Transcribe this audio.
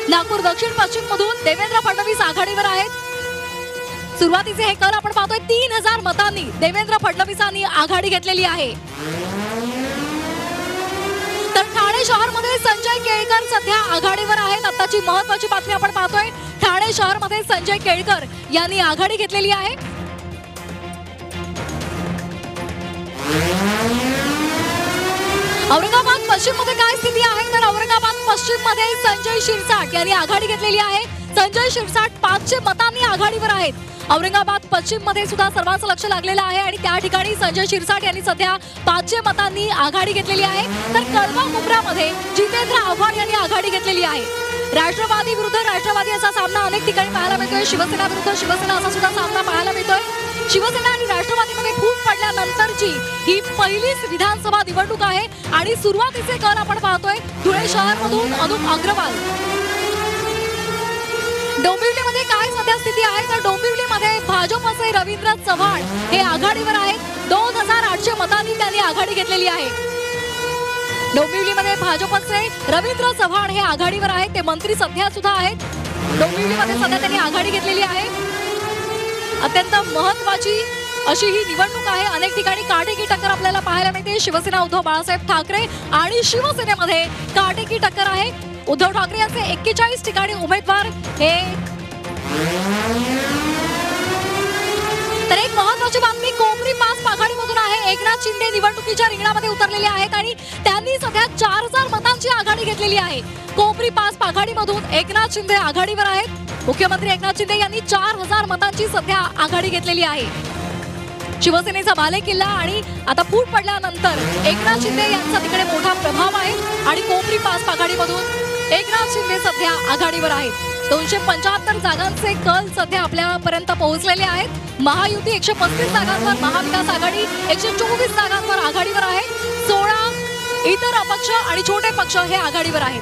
नागपूर दक्षिण पश्चिम मधून देवेंद्र फडणवीस आघाडीवर आहेत। सुरुवातीचे हे कल आपण पाहतोय 3000 मतांनी देवेंद्र फडणवीसांनी आघाडी घेतलेली आहे। तर ठाणे शहरमध्ये संजय केळकर सध्या आघाडीवर आहेत। आताची महत्त्वाची बातमी आपण पाहतोय, ठाणे शहरमध्ये संजय केळकर यांनी आघाडी घेतलेली आहे। औरंगाबाद पश्चिम मध्ये काय स्थिती आहे, तर औरंगाबाद पश्चिम मध्ये संजय शिरसाट यांनी आघाडी घेतलेली आहे। संजय शिरसाट 500 मतांनी आघाडीवर आहेत। औरंगाबाद पश्चिम मध्ये सुद्धा सर्वांचं लक्ष लागलेलं आहे आणि त्या ठिकाणी संजय शिरसाट यांनी सध्या 500 मतांनी आघाडी घेतलेली आहे। तर कळवा कोपऱ्यामध्ये जितेंद्र आव्हाड यांनी आघाडी घेतलेली आहे। राष्ट्रवादी विरुद्ध राष्ट्रवादी असा सामना अनेक ठिकाणी पाहायला मिळतोय। शिवसेना विरुद्ध शिवसेना असा सुद्धा सामना पाहायला मिळतोय। शिवसेना आणि राष्ट्रवादीमध्ये फूट पडल्यानंतरची ही पहिलीच विधानसभा निवडणूक आहे आणि सुरुवातीचे कल आपण पाहतोय धुळे शहरमधून अनुप अग्रवाल। डोंबिवलीमध्ये काय सध्या स्थिती आहे, तर डोंबिवलीमध्ये भाजपचे रवींद्र चव्हाण हे आघाडीवर आहेत। 2800 मतांनी त्यांनी आघाडी घेतलेली आहे। डोंबिवलीमध्ये भाजपचे रवींद्र चव्हाण हे आघाडीवर आहेत, ते मंत्री सध्या सुद्धा आहेत। डोंबिवलीमध्ये सध्या त्यांनी आघाडी घेतलेली आहे। अत्यंत महत्त्वाची अशी ही निवडणूक आहे। अनेक ठिकाणी काटेकी टक्कर आपल्याला पाहायला मिळते। शिवसेना उद्धव बाळासाहेब ठाकरे आणि शिवसेनेमध्ये काटेकी टक्कर आहे। उद्धव ठाकरे यांचे 41 ठिकाणी उमेदवार हे। तर एक महत्त्वाची बातमी कोपरी पास आघाडीमधून आहे। एकनाथ शिंदे निवडणुकीच्या रिंगणामध्ये उतरलेले आहेत आणि त्यांनी सध्या 4000 मतांची आघाडी घेतलेली आहे। कोपरी पास आघाडीमधून एकनाथ शिंदे आघाडीवर आहेत। मुख्यमंत्री एकनाथ शिंदे यांनी 4000 मतांची सध्या आघाडी घेतलेली आहे। शिवसेनेचा बालेकिल्ला आणि आता फूट पडल्यानंतर एकनाथ शिंदे यांचा तिकडे मोठा प्रभाव आहे आणि कोपरी पास आघाडीमधून एकनाथ शिंदे सध्या आघाडीवर आहेत। 275 जागांचे कल सध्या आपल्यापर्यंत पोहोचलेले आहेत। महायुती 135 जागांवर, महाविकास आघाडी 124 जागांवर आघाडीवर आहे। 16 इतर अपक्ष आणि छोटे पक्ष हे आघाडीवर आहेत।